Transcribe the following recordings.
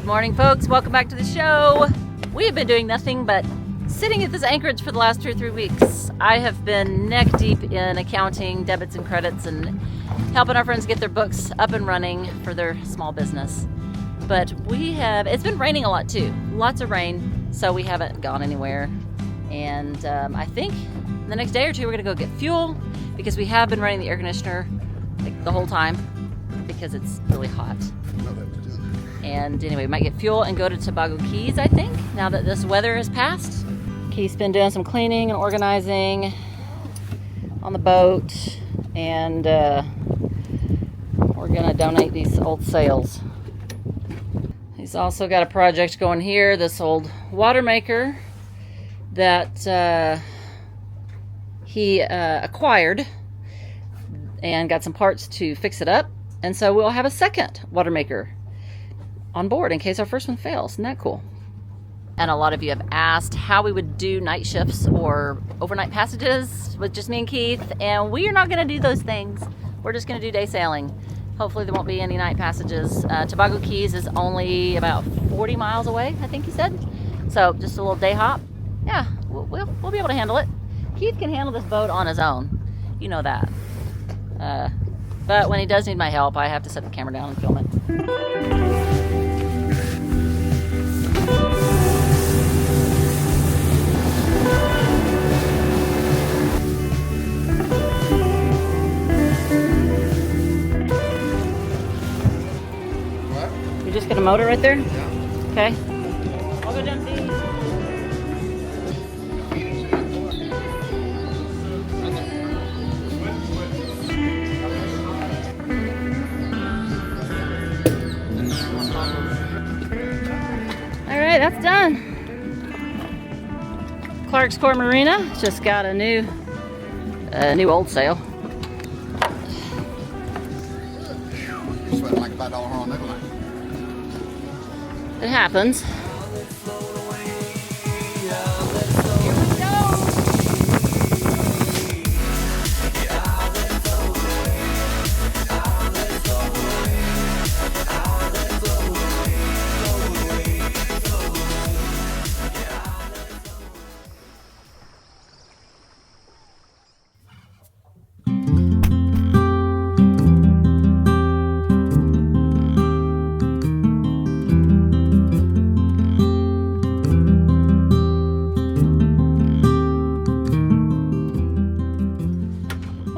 morning, folks. Welcome back to the show. We have been doing nothing but sitting at this anchorage for the last 2 or 3 weeks. I have been neck deep in accounting, debits and credits, and helping our friends get their books up and running for their small business. But it's been raining a lot too. Lots of rain, so we haven't gone anywhere. And I think the next day or two we're gonna go get fuel because we have been running the air conditioner like the whole time because it's really hot. And anyway, we might get fuel and go to Tobago Cays, I think, now that this weather has passed. Keith's been doing some cleaning and organizing on the boat, and we're gonna donate these old sails. He's also got a project going here, this old watermaker that he acquired and got some parts to fix it up. And so we'll have a second watermaker on board in case our first one fails. Isn't that cool? And a lot of you have asked how we would do night shifts or overnight passages with just me and Keith, and we are not going to do those things. We're just going to do day sailing. Hopefully there won't be any night passages. Tobago Cays is only about 40 miles away, I think he said. So just a little day hop. Yeah, we'll be able to handle it. Keith can handle this boat on his own. You know that. But when he does need my help, I have to set the camera down and film it. You're just gonna motor right there? Yeah. Okay. I'll go down these. All right, that's done. Clark's Core Marina just got a new old sail. You're sweating like $5 on nickel. It happens.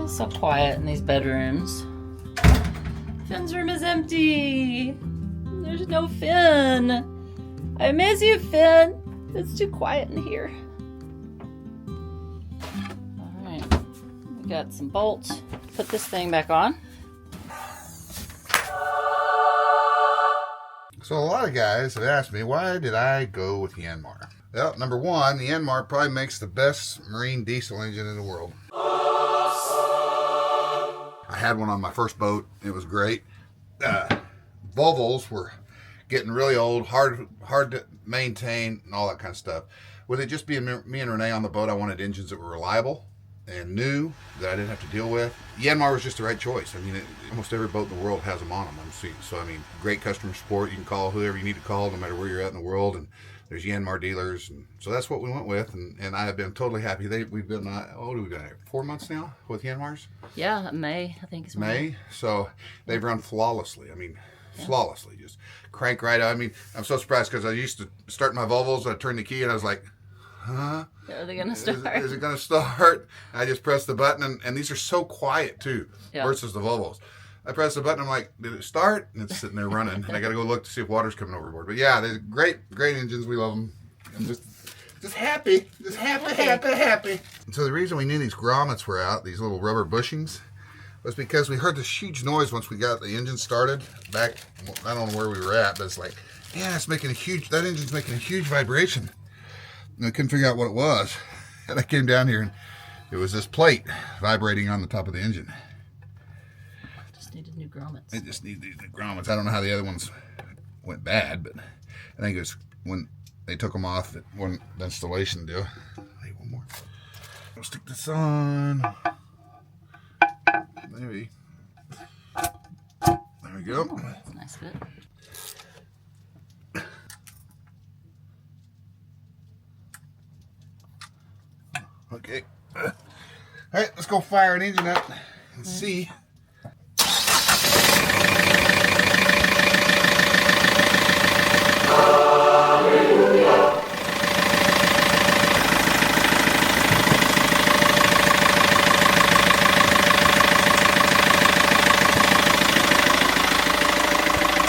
So quiet in these bedrooms. Finn's room is empty. There's no Finn. I miss you, Finn. It's too quiet in here. All right, we got some bolts. Put this thing back on. So a lot of guys have asked me, why did I go with Yanmar? Well, number one, the Yanmar probably makes the best marine diesel engine in the world. I had one on my first boat. It was great. Volvos were getting really old, hard to maintain, and all that kind of stuff. With it just being me and Renee on the boat, I wanted engines that were reliable and new, that I didn't have to deal with. Yanmar was just the right choice. I mean, almost every boat in the world has them on them. So, I mean, great customer support. You can call whoever you need to call, no matter where you're at in the world. And there's Yanmar dealers, and so that's what we went with, and I have been totally happy. We've been, what have we been here? 4 months now with Yanmars? Yeah, May, I think it's May. So they've run flawlessly. I mean, flawlessly, just crank right out. I mean, I'm so surprised because I used to start my Volvos, I'd turn the key, and I was like, huh? Are they gonna start? Is it gonna start? I just press the button, and these are so quiet too, versus the Volvos. I press the button, I'm like, did it start? And it's sitting there running, and I got to go look to see if water's coming overboard. But yeah, they're great engines. We love them. I'm just happy. Just happy. And so the reason we knew these grommets were out, these little rubber bushings, was because we heard this huge noise once we got the engine started back. I don't know where we were at, but it's like, man, that engine's making a huge vibration. And I couldn't figure out what it was. And I came down here, and it was this plate vibrating on the top of the engine. Needed new grommets. It just needed new grommets. I don't know how the other ones went bad, but I think it was when they took them off at one installation deal. Hey, one more. I'll stick this on. Maybe. There we go. That's a nice fit. go fire an engine up and see.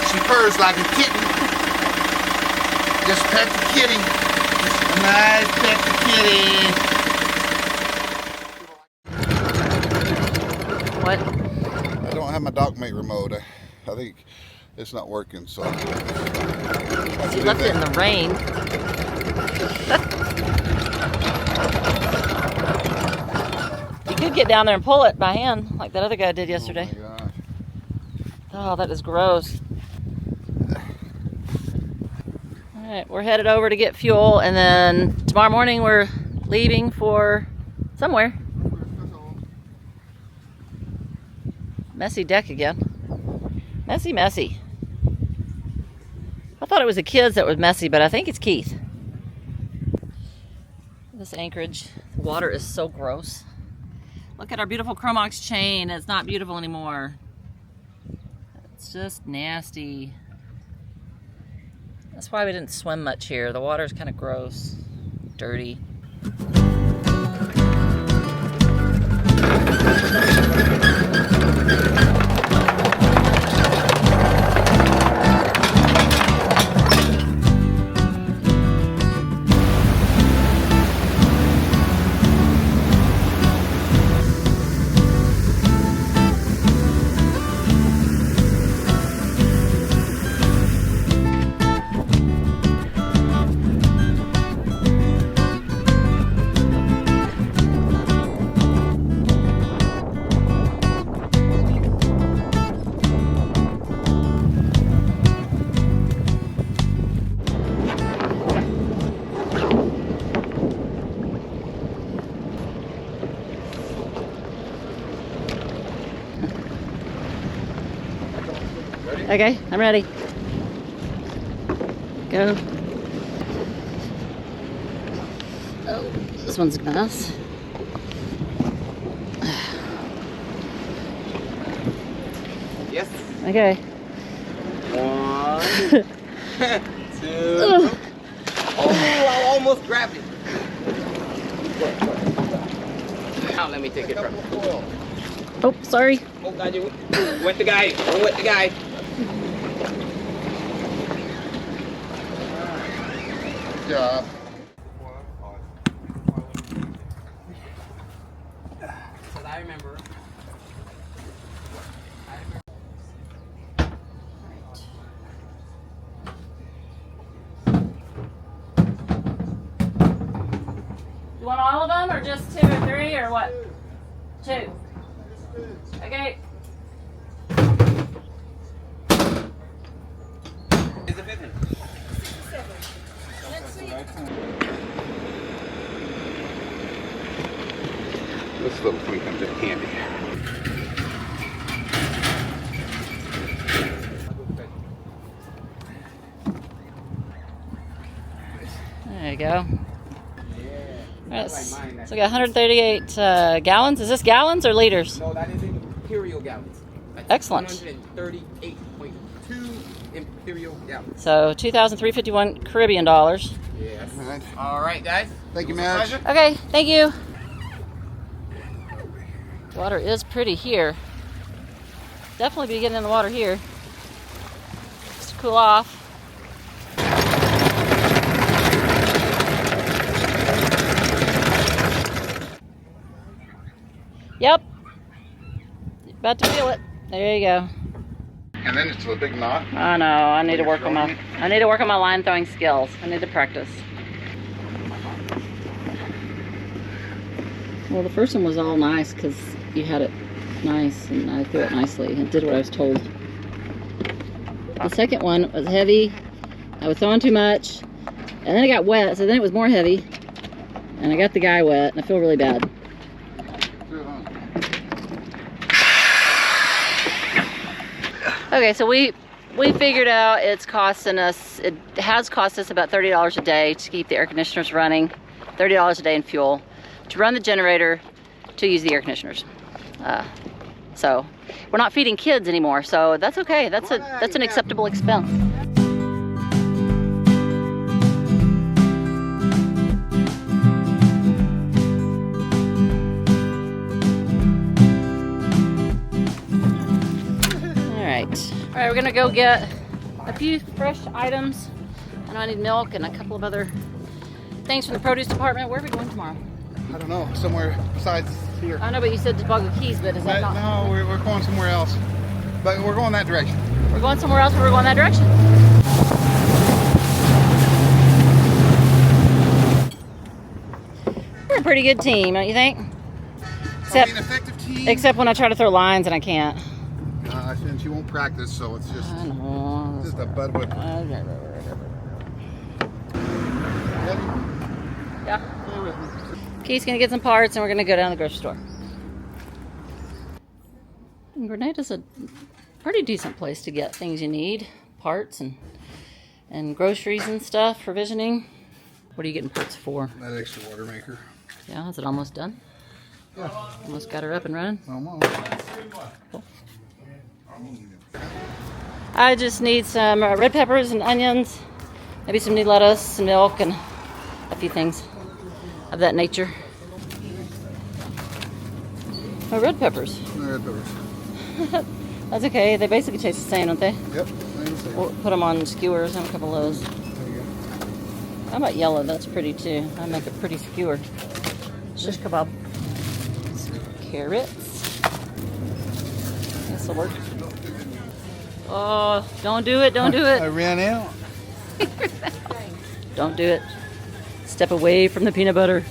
She purrs like a kitten. Just pet the kitty. Just a nice pet the kitty. What? I don't have my dock mate remote. I think it's not working, so. You left it in the rain. You could get down there and pull it by hand, like that other guy did yesterday. Oh my gosh. Oh, that is gross. All right, we're headed over to get fuel, and then tomorrow morning we're leaving for somewhere. Messy deck again. Messy, messy. I thought it was the kids that was messy, but I think it's Keith. This anchorage, the water is so gross. Look at our beautiful Chromox chain. It's not beautiful anymore. It's just nasty. That's why we didn't swim much here. The water's kind of gross, dirty. Okay, I'm ready. Go. Oh, this one's a mess. Yes. Okay. 1, 2. Oh, I almost grabbed it. Now let me take it from. Oh, sorry. Oh God, you went the guy. I went the guy. Good job. So I remember. You want all of them, or just 2 or 3, or what? 2. Okay. Is the 5th one? This little thing comes in handy. There you go. All right, so we got 138 gallons. Is this gallons or liters? No, that is imperial gallons. That's Excellent. 138.2 imperial gallons. So 2,351 Caribbean dollars. Yes. Right. All right, guys. Thank you, It was a Madge. pleasure. Okay, thank you. Water is pretty here. Definitely be getting in the water here. Just to cool off. Yep. About to feel it. There you go. And then it's a big knot. I know. I need to work on my line throwing skills. I need to practice. Well, the first one was all nice because you had it nice and I threw it nicely and did what I was told. The second one was heavy. I was throwing too much, and then it got wet, so then it was more heavy, and I got the guy wet, and I feel really bad. Okay, so we figured out it has cost us about $30 a day to keep the air conditioners running, $30 a day in fuel, to run the generator, to use the air conditioners. So we're not feeding kids anymore, so that's okay. That's an acceptable expense. All right, we're gonna go get a few fresh items. I know I need milk and a couple of other things from the produce department. Where are we going tomorrow? I don't know, somewhere besides here. I know, but you said Tobago Cays, but is that not? No, we're going somewhere else. But we're going that direction. We're going somewhere else, but we're going that direction. We're a pretty good team, don't you think? Except, an effective team. except when I try to throw lines and I can't. And she won't practice, so it's just I know. just a bud whip. Yeah. Keith's gonna get some parts and we're gonna go down to the grocery store. And Grenada's a pretty decent place to get things you need, parts and groceries and stuff, provisioning. What are you getting parts for? That extra water maker. Yeah, is it almost done? Yeah. Almost got her up and running? Almost. Cool. I just need some red peppers and onions, maybe some new lettuce, some milk, and a few things of that nature. Oh, red peppers. No red peppers. That's okay. They basically taste the same, don't they? Yep. We'll put them on skewers. Have a couple of those. There you go. How about yellow? That's pretty too. I make a pretty skewer. Shish kebab. Some carrots. This will work. Oh, don't do it. Don't do I it. ran out. Don't do it. Step away from the peanut butter.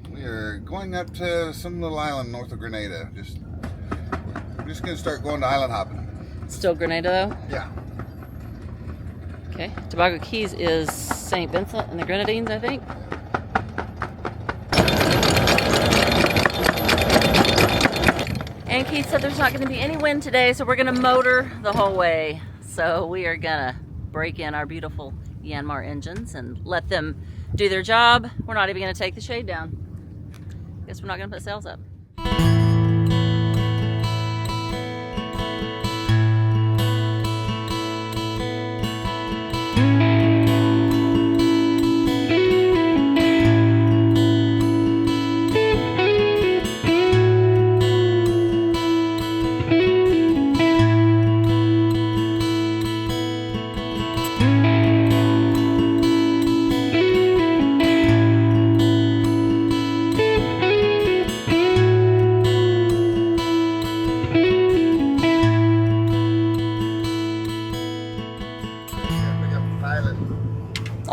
We are going up to some little island north of Grenada. We're just gonna start going to island hopping. Still Grenada though? Yeah. Okay. Tobago Cays is St. Vincent and the Grenadines, I think. And Keith said there's not going to be any wind today, so we're going to motor the whole way. So we are going to break in our beautiful Yanmar engines and let them do their job. We're not even going to take the shade down. Guess we're not going to put sails up.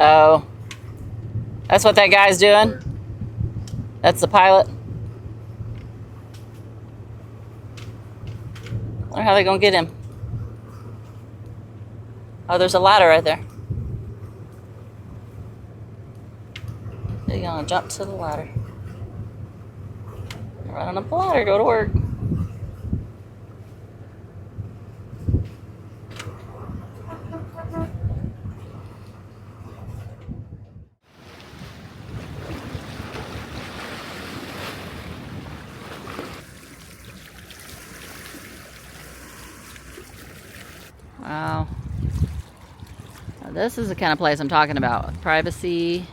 Oh, that's what that guy's doing? That's the pilot? I wonder how they're going to get him. Oh, there's a ladder right there. They're going to jump to the ladder. Run up the ladder, go to work. Wow. Now this is the kind of place I'm talking about. Privacy.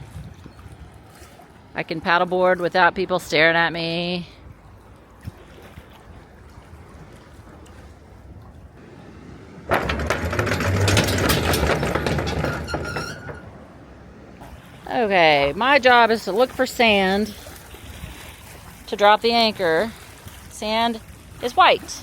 I can paddleboard without people staring at me. Okay, my job is to look for sand to drop the anchor. Sand is white.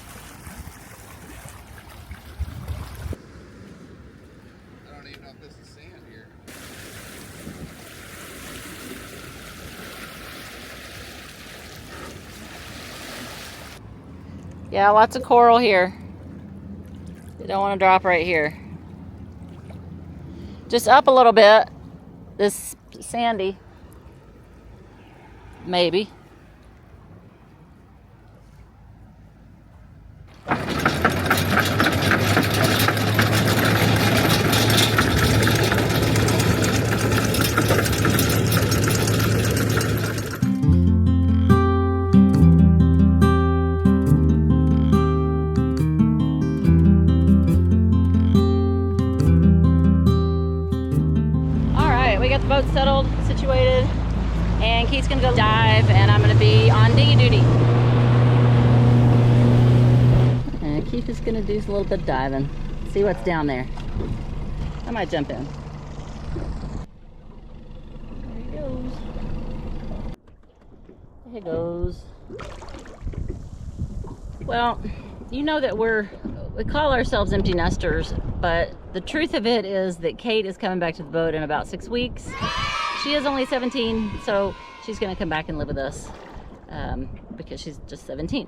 Yeah, lots of coral here. You don't want to drop right here. Just up a little bit. This sandy. Maybe. boat's settled, situated, and Keith's gonna go dive, and I'm gonna be on dinghy duty. And Keith is gonna do a little bit of diving, see what's down there. I might jump in. There he goes. There he goes. Well, you know that we call ourselves empty nesters, but the truth of it is that Kate is coming back to the boat in about 6 weeks. She is only 17, so she's gonna come back and live with us because she's just 17.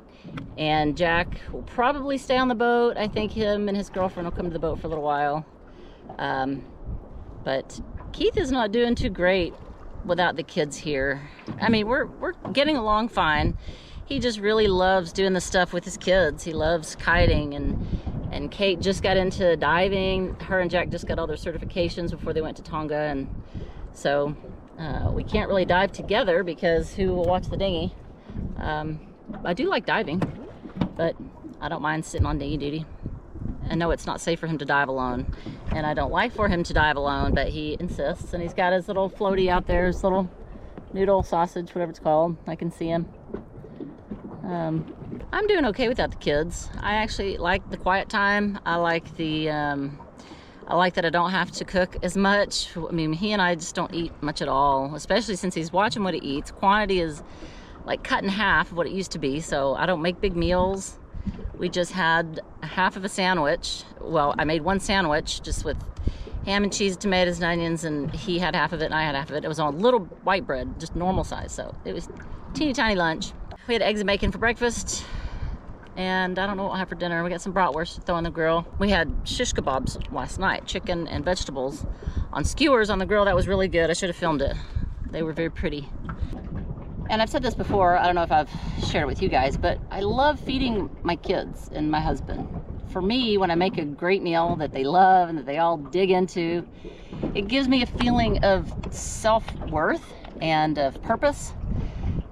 And Jack will probably stay on the boat. I think him and his girlfriend will come to the boat for a little while. But Keith is not doing too great without the kids here. I mean, we're getting along fine. He just really loves doing the stuff with his kids. He loves kiting, and Kate just got into diving. Her and Jack just got all their certifications before they went to Tonga, and so we can't really dive together because who will watch the dinghy? I do like diving, but I don't mind sitting on dinghy duty. I know it's not safe for him to dive alone, and I don't like for him to dive alone, but he insists, and he's got his little floaty out there, his little noodle sausage, whatever it's called. I can see him. I'm doing okay without the kids. I actually like the quiet time. I like the I like that I don't have to cook as much. I mean, he and I just don't eat much at all, especially since he's watching what he eats. Quantity is like cut in half of what it used to be, so I don't make big meals. We just had half of a sandwich. Well, I made one sandwich just with ham and cheese, tomatoes and onions, and he had half of it and I had half of it. It was on little white bread, just normal size, so it was teeny tiny lunch. We had eggs and bacon for breakfast, and I don't know what we'll have for dinner. We got some bratwurst to throw on the grill. We had shish kebabs last night, chicken and vegetables on skewers on the grill. That was really good. I should have filmed it. They were very pretty. And I've said this before, I don't know if I've shared it with you guys, but I love feeding my kids and my husband. For me, when I make a great meal that they love and that they all dig into, it gives me a feeling of self-worth and of purpose.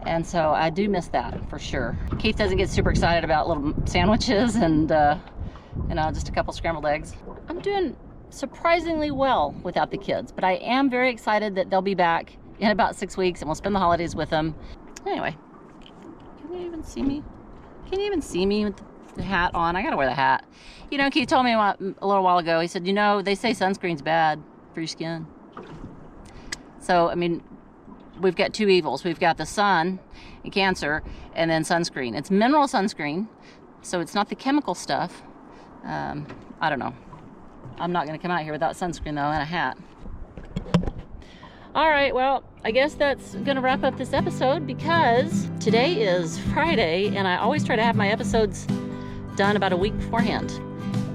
And so I do miss that for sure. Keith doesn't get super excited about little sandwiches and you know, just a couple scrambled eggs. I'm doing surprisingly well without the kids, but I am very excited that they'll be back in about 6 weeks and we'll spend the holidays with them. Anyway, can you even see me? Can you even see me with the hat on? I gotta wear the hat. You know, Keith told me a little while ago, he said, you know, they say sunscreen's bad for your skin. So, I mean, we've got two evils. We've got the sun and cancer, and then sunscreen. It's mineral sunscreen, so it's not the chemical stuff. I don't know. I'm not going to come out here without sunscreen, though, and a hat. All right, well, I guess that's going to wrap up this episode because today is Friday, and I always try to have my episodes done about a week beforehand.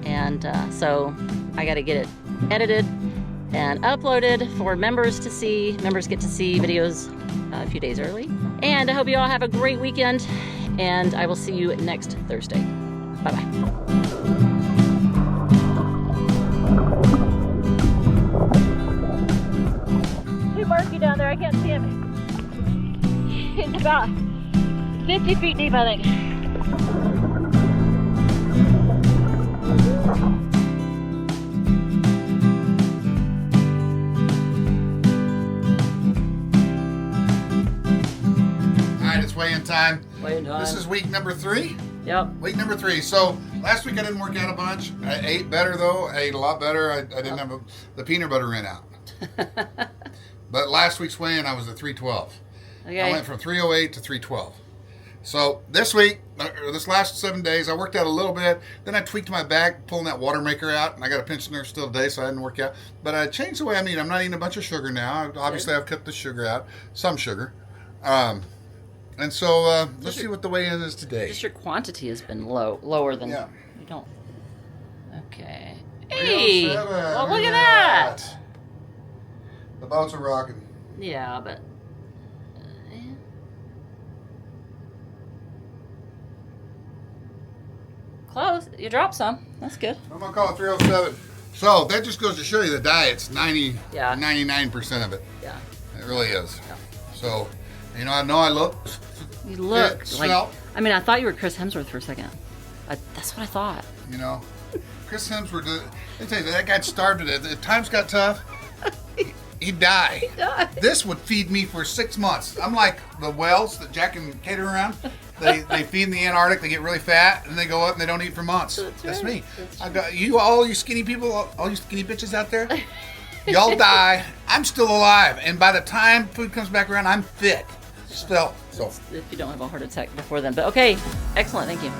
And so I got to get it edited and uploaded for members to see. Members get to see videos a few days early. And I hope you all have a great weekend, and I will see you next Thursday. Bye-bye. Too murky down there, I can't see him. It's about 50 feet deep, I think. Weigh-in time. Weigh-in time. This is week number 3. Yep. Week number 3. So last week I didn't work out a bunch. I ate better though. I ate a lot better. I didn't have the peanut butter ran out. But last week's weigh-in I was at 312. Okay. I went from 308 to 312. So this week, this last 7 days, I worked out a little bit. Then I tweaked my back, pulling that watermaker out, and I got a pinch nerve still today, so I didn't work out. But I changed the way I eat. I'm not eating a bunch of sugar now. Obviously, I've cut the sugar out, some sugar. And so let's see what the weigh-in is today. Just your quantity has been lower than you don't. Okay. Hey! Well, look at that! The boats are rocking. Yeah, but... Close. You dropped some. That's good. I'm going to call it 307. So that just goes to show you the diet's 99% of it. Yeah. It really is. Yeah. So, you know I look... You look like, I mean, I thought you were Chris Hemsworth for a second. That's what I thought. You know, Chris Hemsworth, they tell you, that guy starved to death. Times got tough. He'd die. He'd die. This would feed me for 6 months. I'm like the whales that Jack and Kate are around. They feed in the Antarctic. They get really fat and they go up and they don't eat for months. That's me. I got you, all you skinny people, all you skinny bitches out there. Y'all die. I'm still alive, and by the time food comes back around, I'm fit. Still. So if you don't have a heart attack before then. But okay, excellent. Thank you.